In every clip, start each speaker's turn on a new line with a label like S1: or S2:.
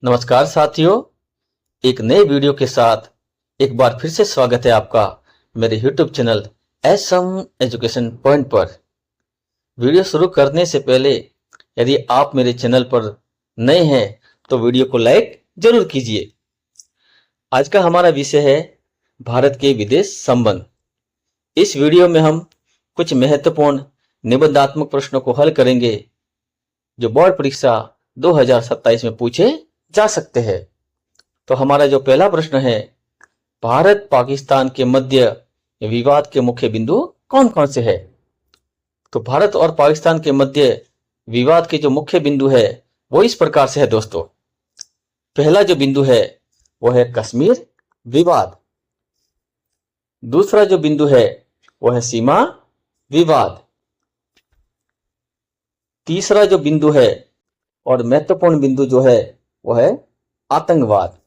S1: नमस्कार साथियों, एक नए वीडियो के साथ एक बार फिर से स्वागत है आपका मेरे YouTube channel SM education point पर। वीडियो शुरू करने से पहले यदि आप मेरे चैनल पर नए हैं तो वीडियो को लाइक जरूर कीजिए। आज का हमारा विषय है भारत के विदेश संबंध। इस वीडियो में हम कुछ महत्वपूर्ण निबंधात्मक प्रश्नों को हल करेंगे जो बोर्ड परीक्षा 2027 में पूछे जा सकते हैं। तो हमारा जो पहला प्रश्न है, भारत पाकिस्तान के मध्य विवाद के मुख्य बिंदु कौन कौन से है? तो भारत और पाकिस्तान के मध्य विवाद के जो मुख्य बिंदु है वो इस प्रकार से है दोस्तों। पहला जो बिंदु है वो है कश्मीर विवाद। दूसरा जो बिंदु है वो है सीमा विवाद। तीसरा जो बिंदु है और महत्वपूर्ण बिंदु जो है वो है आतंकवाद।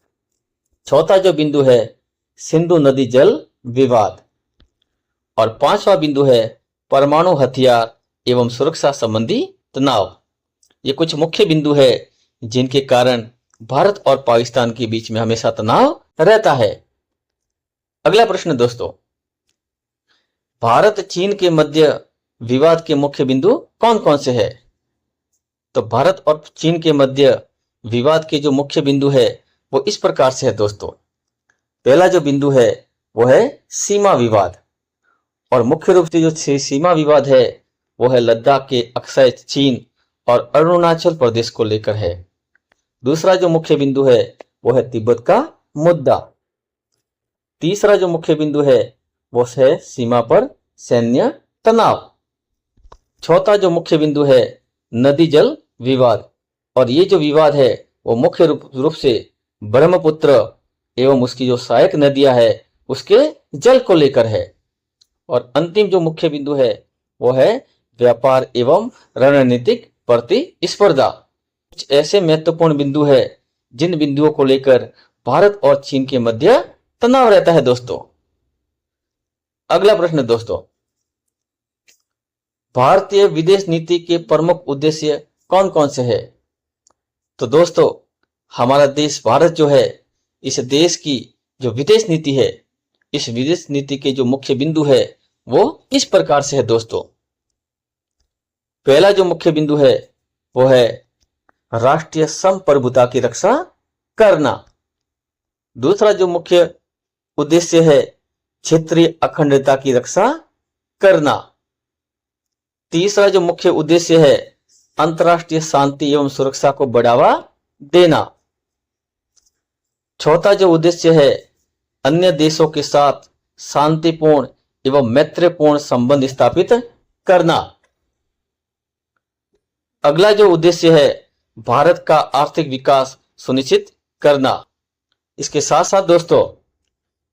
S1: चौथा जो बिंदु है सिंधु नदी जल विवाद। और पांचवा बिंदु है परमाणु हथियार एवं सुरक्षा संबंधी तनाव। ये कुछ मुख्य बिंदु है जिनके कारण भारत और पाकिस्तान के बीच में हमेशा तनाव रहता है। अगला प्रश्न दोस्तों, भारत चीन के मध्य विवाद के मुख्य बिंदु कौन कौन से है? तो भारत और चीन के मध्य विवाद के जो मुख्य बिंदु है वो इस प्रकार से है दोस्तों। पहला जो बिंदु है वो है सीमा विवाद, और मुख्य रूप से जो सीमा विवाद है वो है लद्दाख के अक्साई चीन और अरुणाचल प्रदेश को लेकर है। दूसरा जो मुख्य बिंदु है वो है तिब्बत का मुद्दा। तीसरा जो मुख्य बिंदु है वो है सीमा पर सैन्य तनाव। चौथा जो मुख्य बिंदु है नदी जल विवाद, और ये जो विवाद है वो मुख्य रूप से ब्रह्मपुत्र एवं उसकी जो सहायक नदियां है उसके जल को लेकर है। और अंतिम जो मुख्य बिंदु है वो है व्यापार एवं रणनीतिक प्रतिस्पर्धा। कुछ ऐसे महत्वपूर्ण बिंदु है जिन बिंदुओं को लेकर भारत और चीन के मध्य तनाव रहता है दोस्तों। अगला प्रश्न दोस्तों, भारतीय विदेश नीति के प्रमुख उद्देश्य कौन कौन से है? तो दोस्तों, हमारा देश भारत जो है, इस देश की जो विदेश नीति है, इस विदेश नीति के जो मुख्य बिंदु है वो इस प्रकार से है दोस्तों। पहला जो मुख्य बिंदु है वो है राष्ट्रीय संप्रभुता की रक्षा करना। दूसरा जो मुख्य उद्देश्य है क्षेत्रीय अखंडता की रक्षा करना। तीसरा जो मुख्य उद्देश्य है अंतर्राष्ट्रीय शांति एवं सुरक्षा को बढ़ावा देना। चौथा जो उद्देश्य है अन्य देशों के साथ शांतिपूर्ण एवं मैत्रीपूर्ण संबंध स्थापित करना। अगला जो उद्देश्य है भारत का आर्थिक विकास सुनिश्चित करना। इसके साथ साथ दोस्तों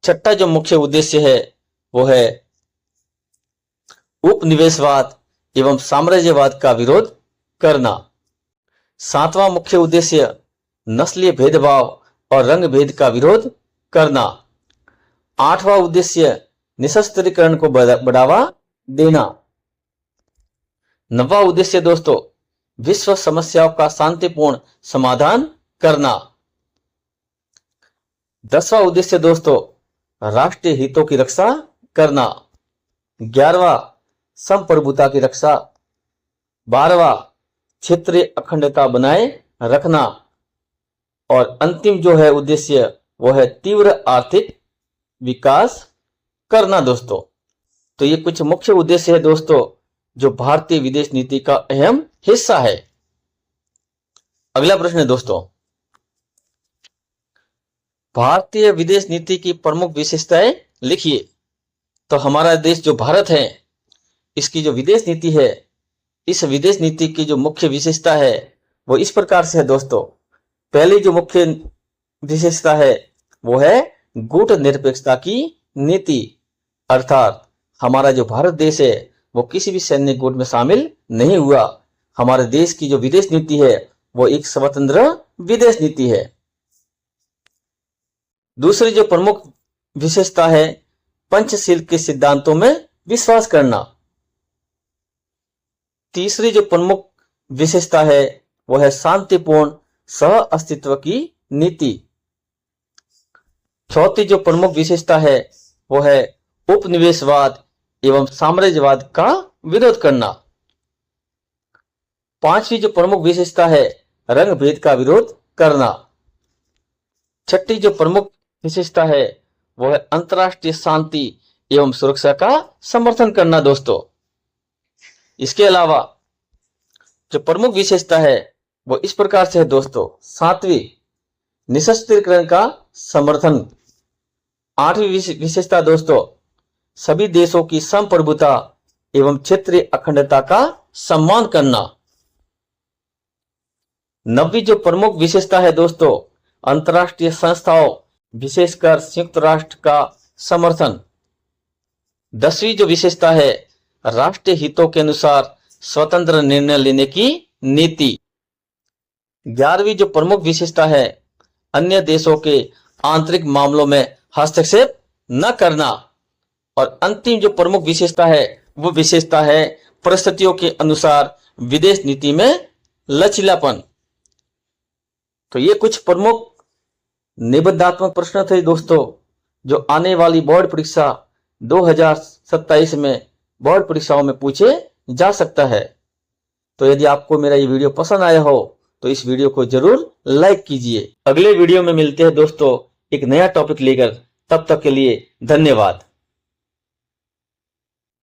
S1: छठा जो मुख्य उद्देश्य है वो है उपनिवेशवाद एवं साम्राज्यवाद का विरोध करना। सातवां मुख्य उद्देश्य नस्लीय भेदभाव और रंग भेद का विरोध करना। आठवां उद्देश्य निशस्त्रीकरण को बढ़ावा देना। नौवां उद्देश्य दोस्तों विश्व समस्याओं का शांतिपूर्ण समाधान करना। 10वां उद्देश्य दोस्तों राष्ट्रीय हितों की रक्षा करना। 11वां संप्रभुता की रक्षा। 12वां क्षेत्रीय अखंडता बनाए रखना। और अंतिम जो है उद्देश्य वो है तीव्र आर्थिक विकास करना दोस्तों। तो ये कुछ मुख्य उद्देश्य है दोस्तों जो भारतीय विदेश नीति का अहम हिस्सा है। अगला प्रश्न है दोस्तों, भारतीय विदेश नीति की प्रमुख विशेषताएं लिखिए। तो हमारा देश जो भारत है, इसकी जो विदेश नीति है, इस विदेश नीति की जो मुख्य विशेषता है वो इस प्रकार से है दोस्तों। पहली जो मुख्य विशेषता है वो है गुट निरपेक्षता की नीति, अर्थात हमारा जो भारत देश है वो किसी भी सैन्य गुट में शामिल नहीं हुआ। हमारे देश की जो विदेश नीति है वो एक स्वतंत्र विदेश नीति है। दूसरी जो प्रमुख विशेषता है पंचशील के सिद्धांतों में विश्वास करना। तीसरी जो प्रमुख विशेषता है वो है शांतिपूर्ण सह अस्तित्व की नीति। चौथी जो प्रमुख विशेषता है वो है उपनिवेशवाद एवं साम्राज्यवाद का विरोध करना। पांचवी जो प्रमुख विशेषता है रंग भेद का विरोध करना। छठी जो प्रमुख विशेषता है वो है अंतरराष्ट्रीय शांति एवं सुरक्षा का समर्थन करना दोस्तों। इसके अलावा जो प्रमुख विशेषता है वो इस प्रकार से है दोस्तों। सातवीं निशस्त्रीकरण का समर्थन। आठवीं विशेषता दोस्तों सभी देशों की संप्रभुता एवं क्षेत्रीय अखंडता का सम्मान करना। नवीं जो प्रमुख विशेषता है दोस्तों अंतरराष्ट्रीय संस्थाओं विशेषकर संयुक्त राष्ट्र का समर्थन। 10वीं जो विशेषता है राष्ट्रीय हितों के अनुसार स्वतंत्र निर्णय लेने की नीति। 11वीं जो प्रमुख विशेषता है अन्य देशों के आंतरिक मामलों में हस्तक्षेप न करना। और अंतिम जो प्रमुख विशेषता है वो विशेषता है परिस्थितियों के अनुसार विदेश नीति में लचीलापन। तो ये कुछ प्रमुख निबंधात्मक प्रश्न थे दोस्तों जो आने वाली बोर्ड परीक्षा 2027 में बोर्ड परीक्षाओं में पूछे जा सकता है। तो यदि आपको मेरा ये वीडियो पसंद आया हो तो इस वीडियो को जरूर लाइक कीजिए। अगले वीडियो में मिलते हैं दोस्तों एक नया टॉपिक लेकर। तब तक के लिए धन्यवाद।